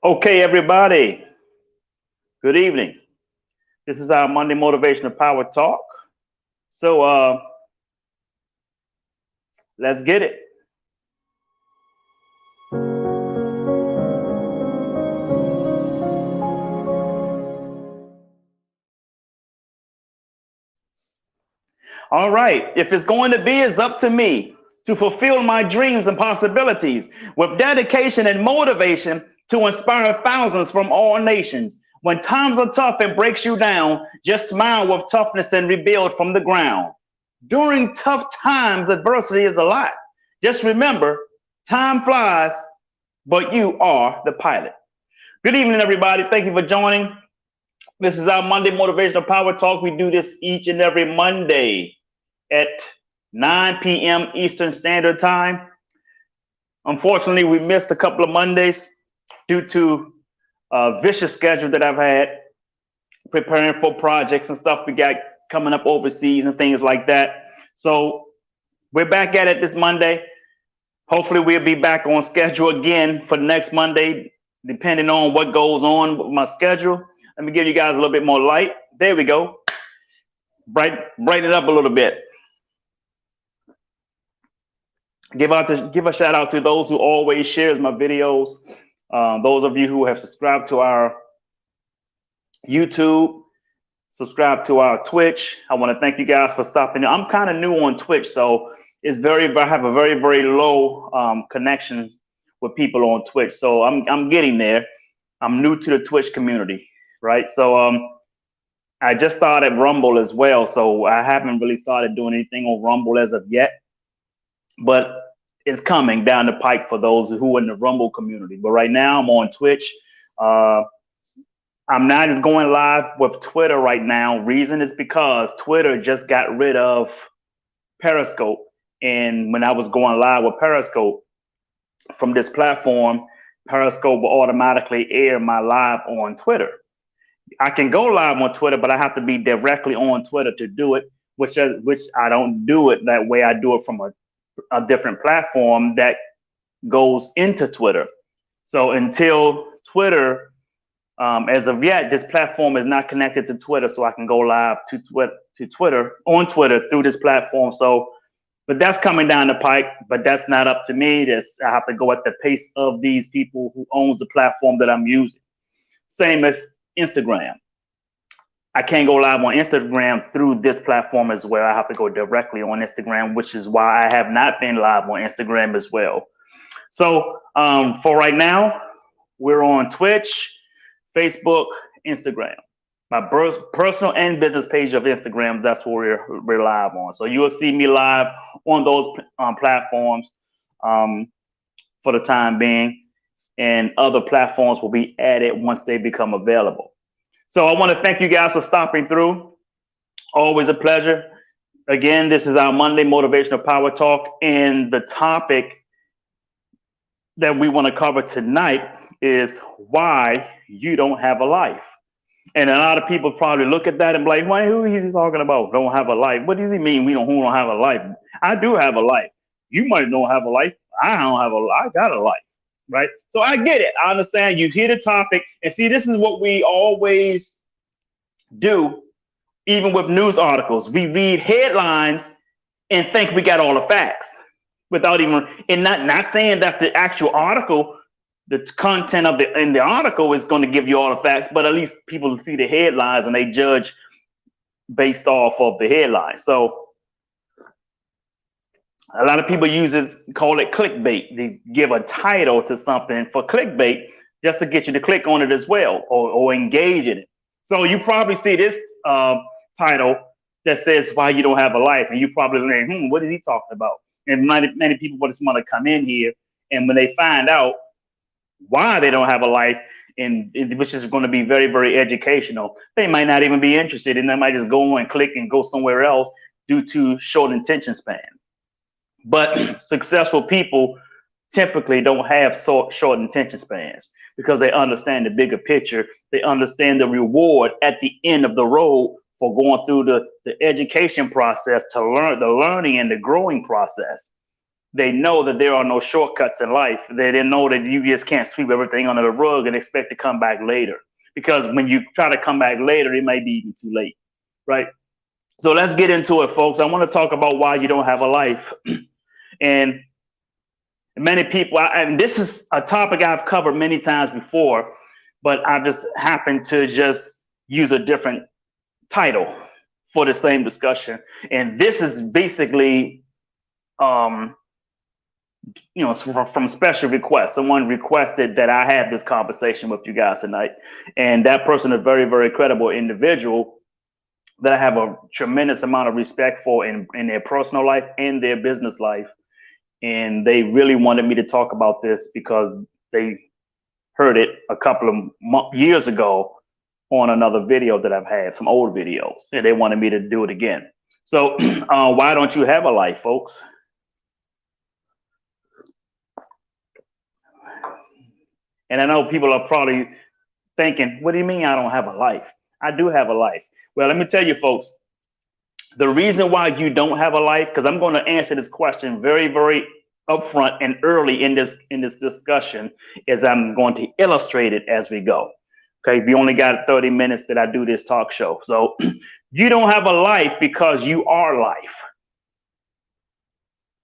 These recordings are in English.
Okay, everybody. Good evening. This is our Monday Motivational Power Talk. So let's get it. All right. If it's going to be, it's up to me to fulfill my dreams and possibilities with dedication and motivation to inspire thousands from all nations. When times are tough and breaks you down, just smile with toughness and rebuild from the ground. During tough times, adversity is a lot. Just remember, time flies, but you are the pilot. Good evening, everybody. Thank you for joining. This is our Monday Motivational Power Talk. We do this each and every Monday at 9 p.m. Eastern Standard Time. Unfortunately, we missed a couple of Mondays due to a vicious schedule that I've had preparing for projects and stuff we got coming up overseas and things like that. So we're back at it this Monday. Hopefully we'll be back on schedule again for the next Monday, depending on what goes on with my schedule. Let me give you guys a little bit more light. There we go. Brighten it up a little bit. Give a shout out to those who always shares my videos. Those of you who have subscribed to our YouTube, subscribe to our Twitch. I want to thank you guys for stopping. I'm kind of new on Twitch, so I have a very low connection with people on Twitch. So I'm getting there. I'm new to the Twitch community, right? So I just started Rumble as well, so I haven't really started doing anything on Rumble as of yet, but it's coming down the pike for those who are in the Rumble community. But right now I'm on Twitch. I'm not going live with Twitter right now. Reason is because Twitter just got rid of Periscope. And when I was going live with Periscope from this platform, Periscope will automatically air my live on Twitter. I can go live on Twitter, but I have to be directly on Twitter to do it, which I don't do it that way. I do it from a different platform that goes into Twitter. So until Twitter, as of yet, this platform is not connected to Twitter, so I can go live to Twitter on Twitter through this platform. So, but that's coming down the pike. But that's not up to me. I have to go at the pace of these people who owns the platform that I'm using. Same as Instagram. I can't go live on Instagram through this platform as well. I have to go directly on Instagram, which is why I have not been live on Instagram as well. So for right now, we're on Twitch, Facebook, Instagram. My personal and business page of Instagram, that's where we're live on. So you will see me live on those platforms for the time being, and other platforms will be added once they become available. So I want to thank you guys for stopping through. Always a pleasure. Again, this is our Monday Motivational Power Talk, and the topic that we want to cover tonight is why you don't have a life. And a lot of people probably look at that and be like, "Why? Who is he talking about? Don't have a life? What does he mean? Who don't have a life? I do have a life. You might don't have a life. I don't have a life. I got a life." Right? So I get it. I understand. You hear the topic, and see, this is what we always do, even with news articles. We read headlines and think we got all the facts without even, and not saying that the actual article, the content of in the article is going to give you all the facts, but at least people see the headlines and they judge based off of the headlines. So a lot of people call it clickbait. They give a title to something for clickbait just to get you to click on it as well, or engage in it. So you probably see this title that says why you don't have a life, and you probably learn, what is he talking about? And many people just want to come in here, and when they find out why they don't have a life, and which is going to be very, very educational, they might not even be interested, and they might just go and click and go somewhere else due to short attention span. But successful people typically don't have short attention spans because they understand the bigger picture. They understand the reward at the end of the road for going through the education process to learn, the learning and the growing process. They know that there are no shortcuts in life. They didn't know that you just can't sweep everything under the rug and expect to come back later. Because when you try to come back later, it may be even too late, right? So let's get into it, folks. I want to talk about why you don't have a life. And many people, and this is a topic I've covered many times before, but I just happened to just use a different title for the same discussion. And this is basically, from special request. Someone requested that I have this conversation with you guys tonight. And that person is a very, very credible individual that I have a tremendous amount of respect for in their personal life and their business life. And they really wanted me to talk about this because they heard it a couple of years ago on another video that I've had, some old videos, and they wanted me to do it again. So why don't you have a life, folks? And I know people are probably thinking, what do you mean I don't have a life? I do have a life. Well, let me tell you, folks, the reason why you don't have a life, because I'm going to answer this question very, very upfront and early in this discussion, is I'm going to illustrate it as we go. Okay, we only got 30 minutes that I do this talk show. So you don't have a life because you are life.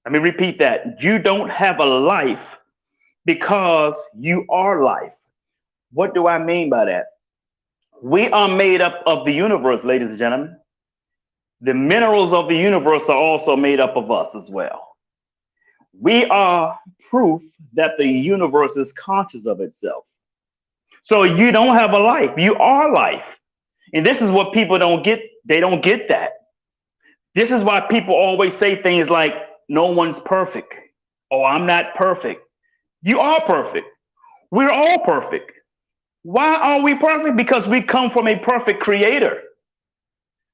Let me repeat that. You don't have a life because you are life. What do I mean by that? We are made up of the universe, ladies and gentlemen. The minerals of the universe are also made up of us as well. We are proof that the universe is conscious of itself. So you don't have a life. You are life. And this is what people don't get. They don't get that. This is why people always say things like, no one's perfect, or I'm not perfect. You are perfect. We're all perfect. Why are we perfect? Because we come from a perfect creator.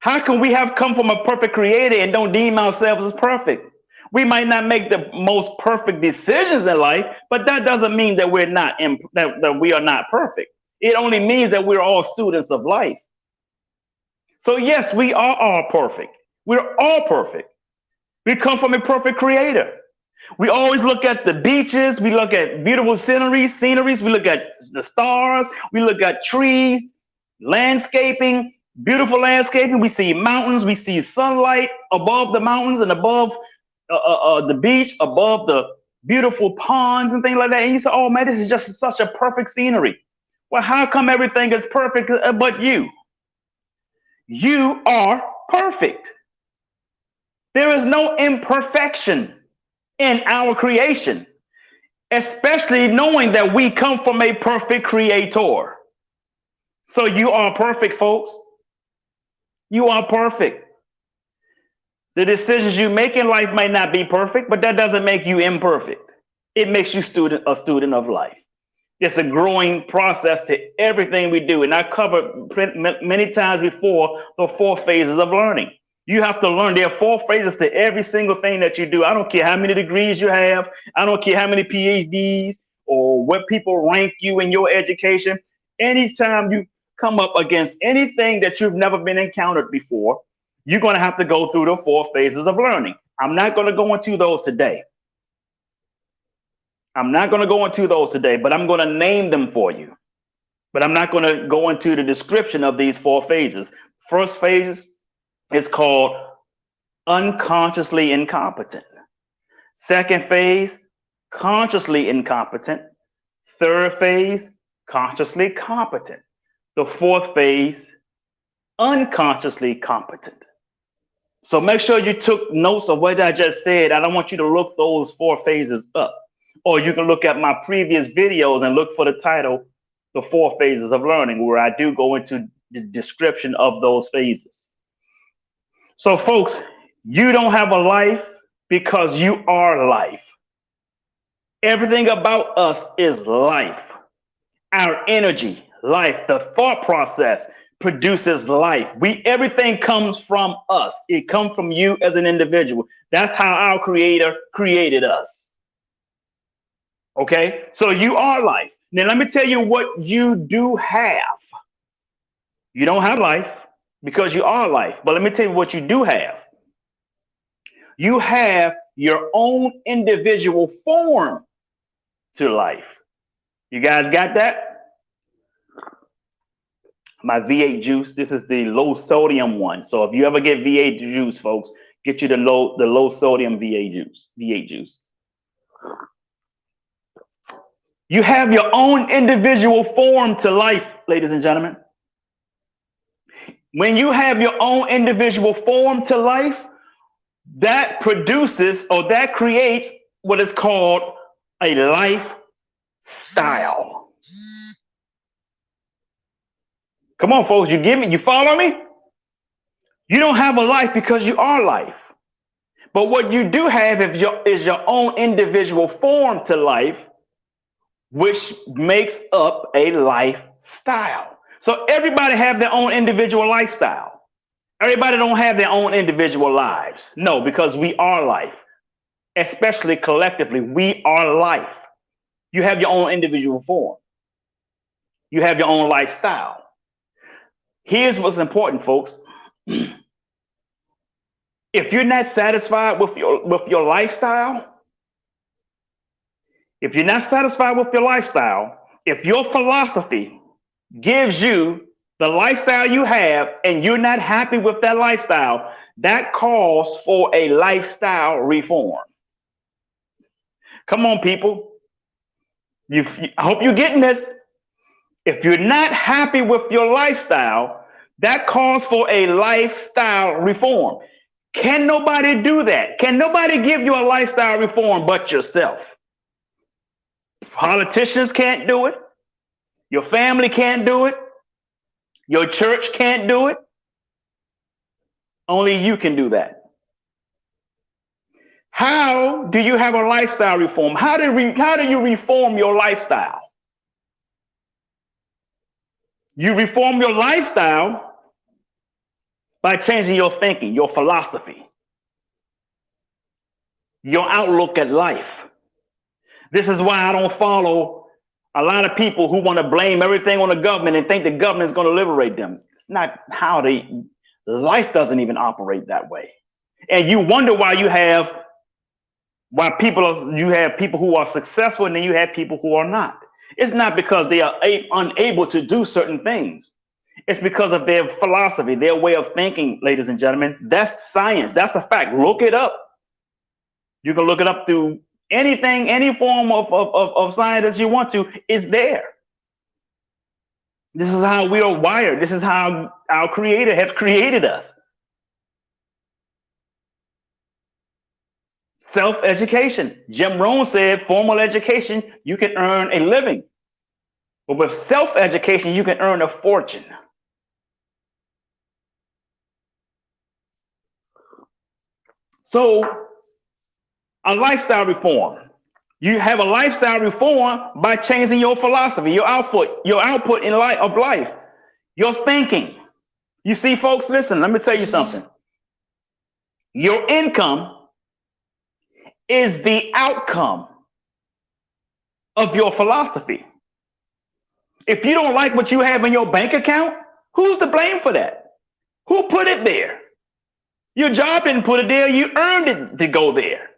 How can we have come from a perfect creator and don't deem ourselves as perfect? We might not make the most perfect decisions in life, but that doesn't mean that we're not that we are not perfect. It only means that we're all students of life. So yes, we are all perfect. We're all perfect. We come from a perfect creator. We always look at the beaches. We look at beautiful sceneries. We look at the stars. We look at trees, landscaping, beautiful landscaping. We see mountains. We see sunlight above the mountains and above the beach, above the beautiful ponds and things like that. And you say, oh man, this is just such a perfect scenery. Well, how come everything is perfect but you? You are perfect. There is no imperfection in our creation, especially knowing that we come from a perfect creator. So you are perfect, folks. You are perfect. The decisions you make in life might not be perfect, but that doesn't make you imperfect. It makes you a student of life. It's a growing process to everything we do. And I covered many times before the 4 phases of learning. You have to learn. There are 4 phases to every single thing that you do. I don't care how many degrees you have. I don't care how many PhDs or what people rank you in your education. Anytime you come up against anything that you've never been encountered before, you're going to have to go through the 4 phases of learning. I'm not going to go into those today. But I'm going to name them for you. But I'm not going to go into the description of these 4 phases. First phase is called unconsciously incompetent. Second phase, consciously incompetent. Third phase, consciously competent. The 4th phase, unconsciously competent. So make sure you took notes of what I just said. I don't want you to look those 4 phases up. Or you can look at my previous videos and look for the title, The 4 Phases of Learning, where I do go into the description of those phases. So folks, you don't have a life because you are life. Everything about us is life. Our energy, life, the thought process produces life. Everything comes from us. It comes from you as an individual. That's how our creator created us. Okay, so you are life. Now let me tell you what you do have. You don't have life because you are life. But let me tell you what you do have. You have your own individual form to life. You guys got that? My V8 juice. This is the low sodium one. So if you ever get V8 juice, folks, get you the low sodium V8 juice. V8 juice. You have your own individual form to life, ladies and gentlemen. When you have your own individual form to life, that produces or that creates what is called a lifestyle. Come on, folks, you follow me? You don't have a life because you are life. But what you do have is your own individual form to life, which makes up a lifestyle. So everybody have their own individual lifestyle. Everybody don't have their own individual lives. No, because we are life. Especially collectively, we are life. You have your own individual form. You have your own lifestyle. Here's what's important, folks. If you're not satisfied with your lifestyle, if you're not satisfied with your lifestyle, if your philosophy gives you the lifestyle you have and you're not happy with that lifestyle, that calls for a lifestyle reform. Come on, people. I hope you're getting this. If you're not happy with your lifestyle, that calls for a lifestyle reform. Can nobody do that? Can nobody give you a lifestyle reform but yourself? Politicians can't do it. Your family can't do it. Your church can't do it. Only you can do that. How do you have a lifestyle reform? How do you reform your lifestyle? You reform your lifestyle by changing your thinking, your philosophy, your outlook at life. This is why I don't follow a lot of people who want to blame everything on the government and think the government is going to liberate them. It's not how life doesn't even operate that way. And you wonder why you have people who are successful and then you have people who are not. It's not because they are unable to do certain things. It's because of their philosophy, their way of thinking, ladies and gentlemen. That's science. That's a fact. Look it up. You can look it up through anything, any form of science you want to. It's there. This is how we are wired. This is how our Creator has created us. Self-education. Jim Rohn said, formal education, you can earn a living. But with self-education, you can earn a fortune. So, a lifestyle reform. You have a lifestyle reform by changing your philosophy, your output in life, your thinking. You see, folks, listen, let me tell you something. Your income is the outcome of your philosophy. If you don't like what you have in your bank account, who's to blame for that? Who put it there? Your job didn't put it there. You earned it to go there.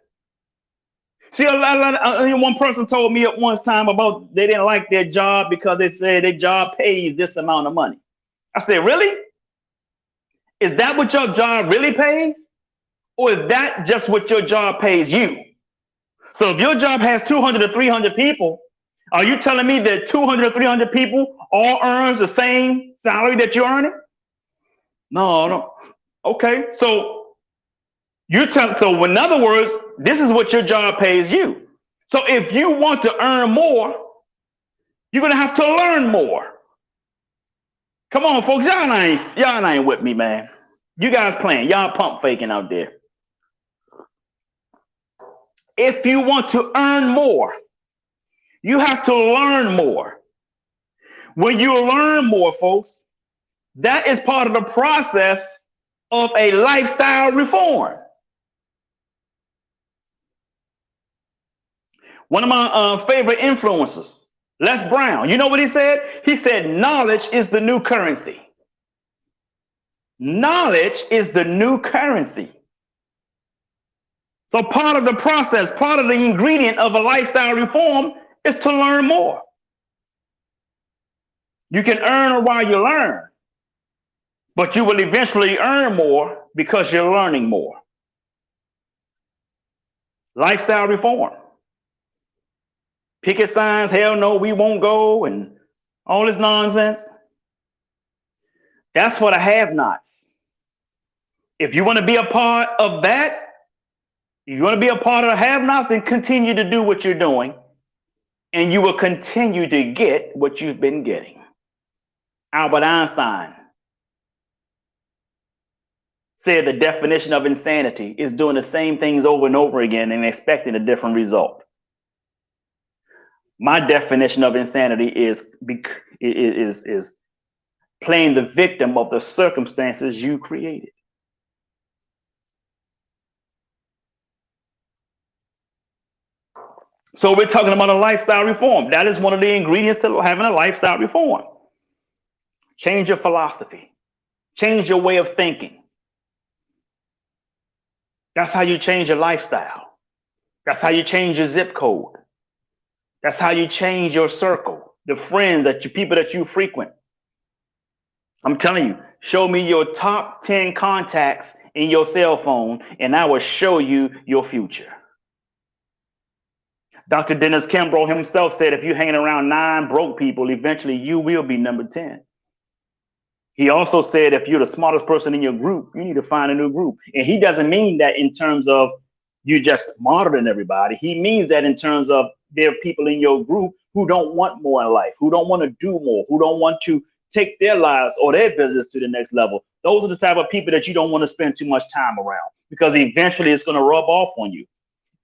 See, one person told me at one time about they didn't like their job because they said their job pays this amount of money. I said, really? Is that what your job really pays? Or is that just what your job pays you? So if your job has 200 or 300 people, are you telling me that 200 or 300 people all earns the same salary that you're earning? No. Okay, so so in other words, this is what your job pays you. So if you want to earn more, you're gonna have to learn more. Come on, folks, y'all ain't with me, man. You guys playing, y'all pump faking out there. If you want to earn more, you have to learn more. When you learn more, folks, that is part of the process of a lifestyle reform. One of my favorite influencers, Les Brown, you know what he said? He said, knowledge is the new currency. Knowledge is the new currency. So part of the process, part of the ingredient of a lifestyle reform is to learn more. You can earn while you learn, but you will eventually earn more because you're learning more. Lifestyle reform. Picket signs, hell no, we won't go, and all this nonsense. That's for the have-nots. If you want to be a part of that, if you want to be a part of the have-nots, then continue to do what you're doing, and you will continue to get what you've been getting. Albert Einstein said the definition of insanity is doing the same things over and over again and expecting a different result. My definition of insanity is playing the victim of the circumstances you created. So we're talking about a lifestyle reform. That is one of the ingredients to having a lifestyle reform. Change your philosophy. Change your way of thinking. That's how you change your lifestyle. That's how you change your zip code. That's how you change your circle, the friends that you, people that you frequent. I'm telling you, show me your top 10 contacts in your cell phone, and I will show you your future. Dr. Dennis Kimbrough himself said, if you're hanging around 9 broke people, eventually you will be number 10. He also said, if you're the smartest person in your group, you need to find a new group. And he doesn't mean that in terms of you just smarter than everybody. He means that in terms of there are people in your group who don't want more in life, who don't want to do more, who don't want to take their lives or their business to the next level. Those are the type of people that you don't want to spend too much time around, because eventually it's going to rub off on you.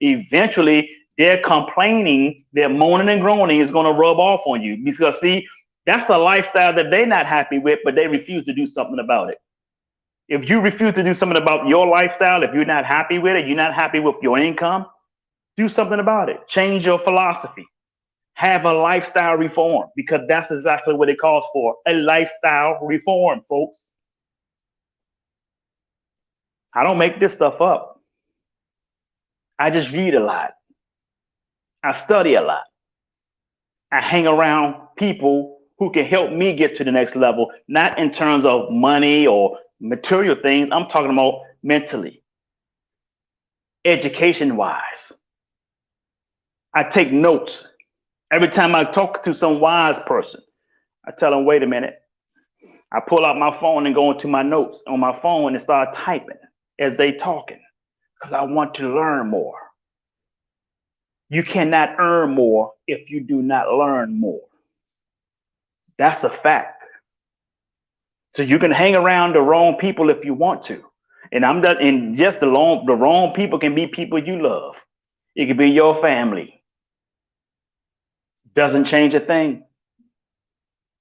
Eventually, their complaining, their moaning and groaning is going to rub off on you, because see, that's a lifestyle that they're not happy with, but they refuse to do something about it. If you refuse to do something about your lifestyle, if you're not happy with it, you're not happy with your income, do something about it. Change your philosophy. Have a lifestyle reform, because that's exactly what it calls for. A lifestyle reform, folks. I don't make this stuff up. I just read a lot. I study a lot. I hang around people who can help me get to the next level, not in terms of money or material things. I'm talking about mentally, education-wise. I take notes. Every time I talk to some wise person, I tell them, wait a minute. I pull out my phone and go into my notes on my phone and start typing as they talking, because I want to learn more. You cannot earn more if you do not learn more. That's a fact. So you can hang around the wrong people if you want to. And just the wrong people can be people you love. It could be your family. Doesn't change a thing.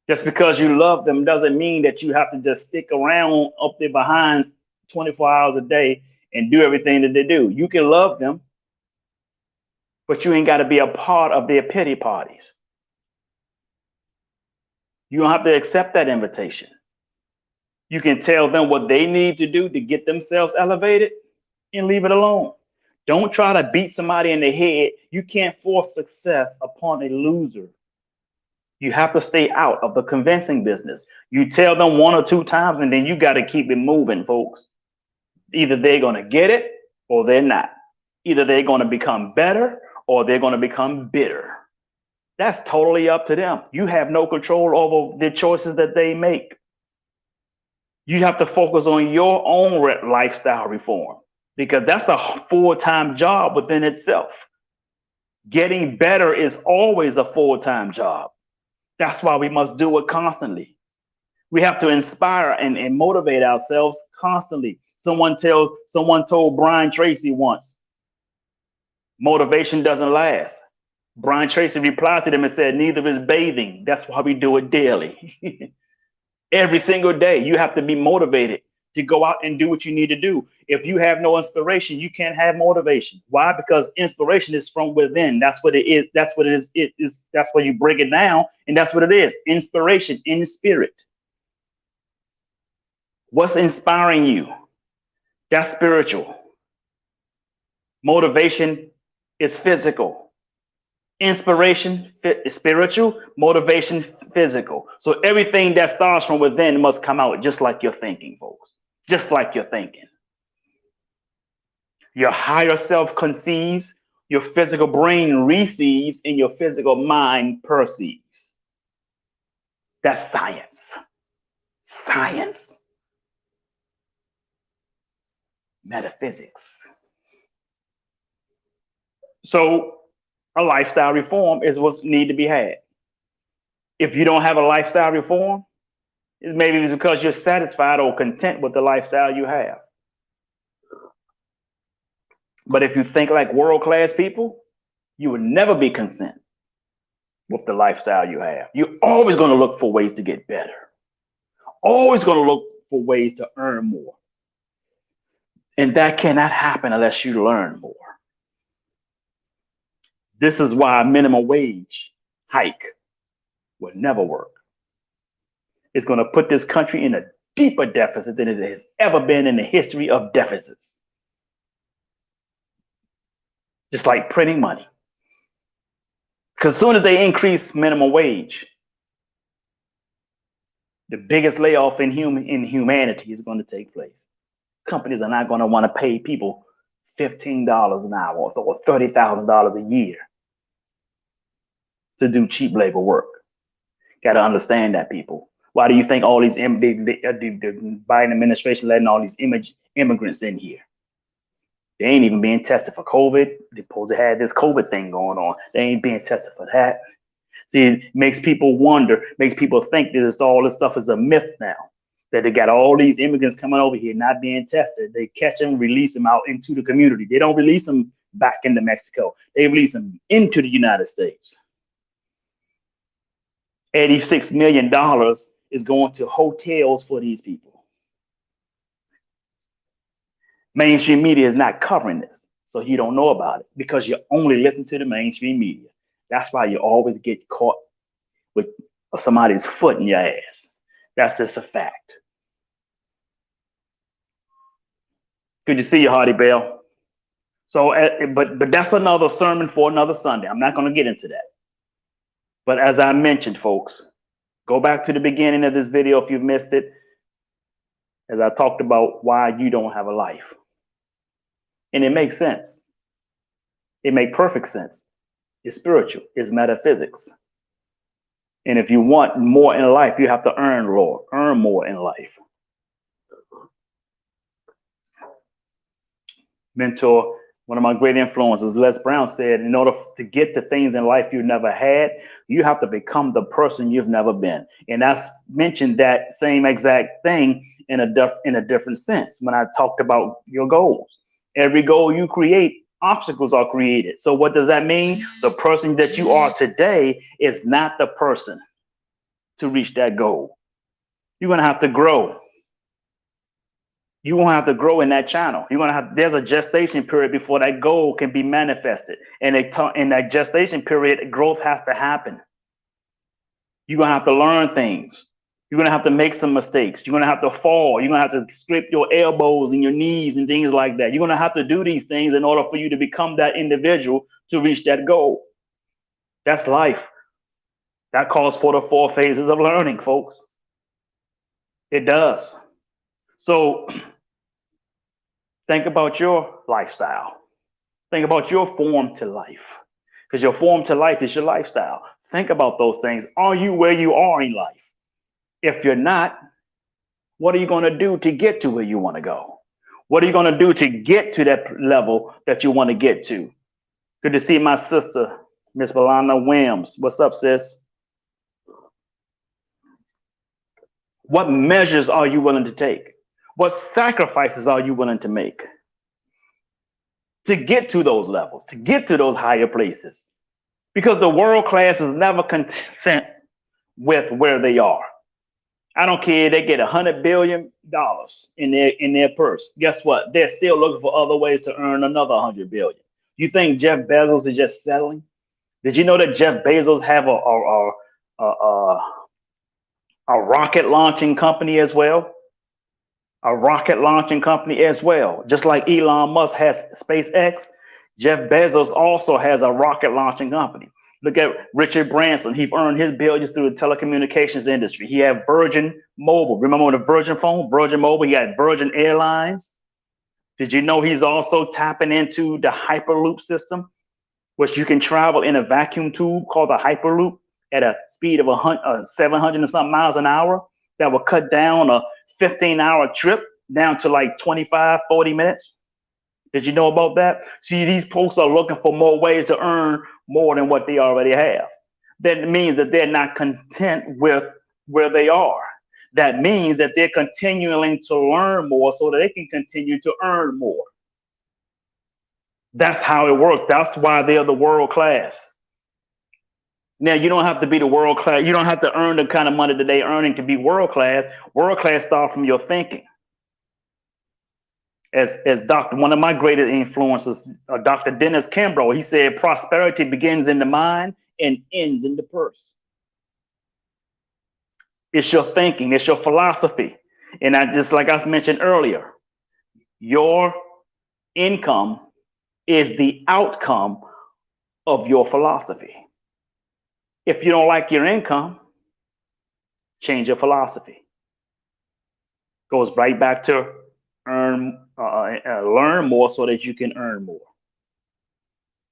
Just because you love them doesn't mean that you have to just stick around up there behind 24 hours a day and do everything that they do. You can love them, but you ain't got to be a part of their pity parties. You don't have to accept that invitation. You can tell them what they need to do to get themselves elevated and leave it alone. Don't try to beat somebody in the head. You can't force success upon a loser. You have to stay out of the convincing business. You tell them 1 or 2 times, and then you got to keep it moving, folks. Either they're going to get it or they're not. Either they're going to become better or they're going to become bitter. That's totally up to them. You have no control over the choices that they make. You have to focus on your own lifestyle reform, because that's a full-time job within itself. Getting better is always a full-time job. That's why we must do it constantly. We have to inspire and motivate ourselves constantly. Someone told Brian Tracy once, motivation doesn't last. Brian Tracy replied to them and said, neither is bathing. That's why we do it daily. Every single day, you have to be motivated to go out and do what you need to do. If you have no inspiration, you can't have motivation. Why? Because inspiration is from within. That's what it is. That's what it is. That's where you break it down, and that's what it is. Inspiration in spirit. What's inspiring you? That's spiritual. Motivation is physical. Inspiration is spiritual. Motivation physical. So everything that starts from within must come out just like you're thinking, folks. Just like you're thinking. Your higher self conceives, your physical brain receives, and your physical mind perceives. That's science. Science. Metaphysics. So a lifestyle reform is what's need to be had. If you don't have a lifestyle reform, it's maybe because you're satisfied or content with the lifestyle you have. But if you think like world-class people, you will never be content with the lifestyle you have. You're always going to look for ways to get better. Always going to look for ways to earn more. And that cannot happen unless you learn more. This is why a minimum wage hike will never work. It's going to put this country in a deeper deficit than it has ever been in the history of deficits. Just like printing money. Because as soon as they increase minimum wage, the biggest layoff in humanity is going to take place. Companies are not going to want to pay people $15 an hour or $30,000 a year to do cheap labor work. Got to understand that, people. Why do you think all these the Biden administration letting all these immigrants in here? They ain't even being tested for COVID. They're supposed to have this COVID thing going on. They ain't being tested for that. See, it makes people wonder, makes people think all this stuff is a myth now. That they got all these immigrants coming over here not being tested. They catch them, release them out into the community. They don't release them back into Mexico. They release them into the United States. $86 million is going to hotels for these people. Mainstream media is not covering this, so you don't know about it because you only listen to the mainstream media. That's why you always get caught with somebody's foot in your ass. That's just a fact. Good to see you, Hardy Bell. So, but that's another sermon for another Sunday. I'm not going to get into that. But as I mentioned, folks, go back to the beginning of this video if you've missed it, as I talked about why you don't have a life. And it makes sense. It makes perfect sense. It's spiritual. It's metaphysics. And if you want more in life, you have to earn more in life. Mentor, one of my great influences, Les Brown, said, in order to get the things in life you never had, you have to become the person you've never been. And that's mentioned that same exact thing in a different sense when I talked about your goals. Every goal you create, obstacles are created. So what does that mean? The person that you are today is not the person to reach that goal. You're going to have to grow. You're going to have to grow in that channel. There's a gestation period before that goal can be manifested. And in that gestation period, growth has to happen. You're going to have to learn things. You're going to have to make some mistakes. You're going to have to fall. You're going to have to scrape your elbows and your knees and things like that. You're going to have to do these things in order for you to become that individual to reach that goal. That's life. That calls for the 4 phases of learning, folks. It does. So think about your lifestyle. Think about your form to life, because your form to life is your lifestyle. Think about those things. Are you where you are in life? If you're not, what are you going to do to get to where you want to go? What are you going to do to get to that level that you want to get to? Good to see my sister, Miss Valana Williams. What's up, sis? What measures are you willing to take? What sacrifices are you willing to make to get to those levels, to get to those higher places? Because the world class is never content with where they are. I don't care. They get $100 billion in their purse. Guess what? They're still looking for other ways to earn another $100 billion. You think Jeff Bezos is just settling? Did you know that Jeff Bezos have a rocket launching company as well? A rocket launching company as well. Just like Elon Musk has SpaceX, Jeff Bezos also has a rocket launching company. Look at Richard Branson. He earned his billions through the telecommunications industry. He had Virgin Mobile. Remember the Virgin phone? Virgin Mobile. He had Virgin Airlines. Did you know he's also tapping into the Hyperloop system, which you can travel in a vacuum tube called the Hyperloop at a speed of 700 and something miles an hour? That will cut down a 15-hour trip down to like 25, 40 minutes. Did you know about that? See, these folks are looking for more ways to earn more than what they already have. That means that they're not content with where they are. That means that they're continuing to learn more so that they can continue to earn more. That's how it works. That's why they're the world class. Now, you don't have to be the world class. You don't have to earn the kind of money that they're earning to be world class. World class starts from your thinking. As Dr. One of my greatest influences, Dr. Dennis Kimbrough, he said, prosperity begins in the mind and ends in the purse. It's your thinking, it's your philosophy. And just like I mentioned earlier, your income is the outcome of your philosophy. If you don't like your income, change your philosophy. Goes right back to learn more so that you can earn more.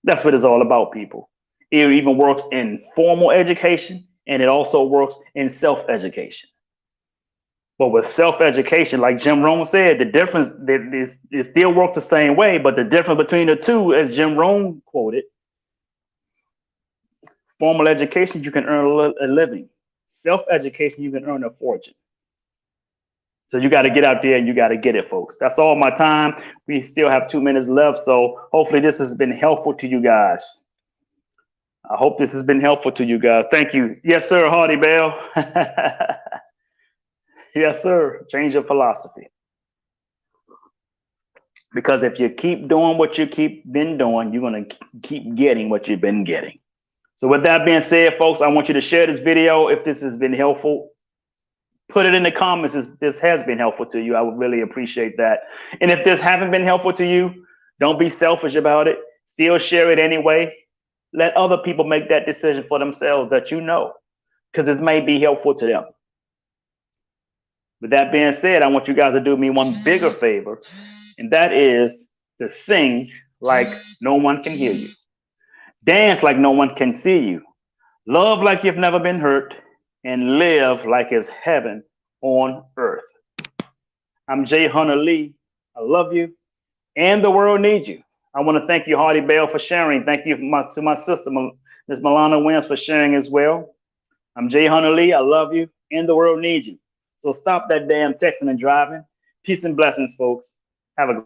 That's what it's all about, people. It even works in formal education, and it also works in self-education. But with self-education, like Jim Rohn said, the difference is it still works the same way, but the difference between the two, as Jim Rohn quoted, formal education, you can earn a living. Self-education, you can earn a fortune. So you got to get out there and you got to get it, folks. That's all my time. We still have 2 minutes left. So hopefully this has been helpful to you guys. I hope this has been helpful to you guys. Thank you. Yes, sir, Hardy Bell. Yes, sir. Change your philosophy. Because if you keep doing what you been doing, you're going to keep getting what you've been getting. So with that being said, folks, I want you to share this video if this has been helpful. Put it in the comments if this has been helpful to you. I would really appreciate that. And if this haven't been helpful to you, don't be selfish about it. Still share it anyway. Let other people make that decision for themselves that you know, because this may be helpful to them. With that being said, I want you guys to do me one bigger favor, and that is to sing like no one can hear you. Dance like no one can see you. Love like you've never been hurt. And live like it's heaven on earth. I'm Jay Hunter Lee. I love you, and the world needs you. I want to thank you, Hardy Bell, for sharing. Thank you to my sister, Ms. Milana Williams, for sharing as well. I'm Jay Hunter Lee. I love you, and the world needs you. So stop that damn texting and driving. Peace and blessings, folks. Have a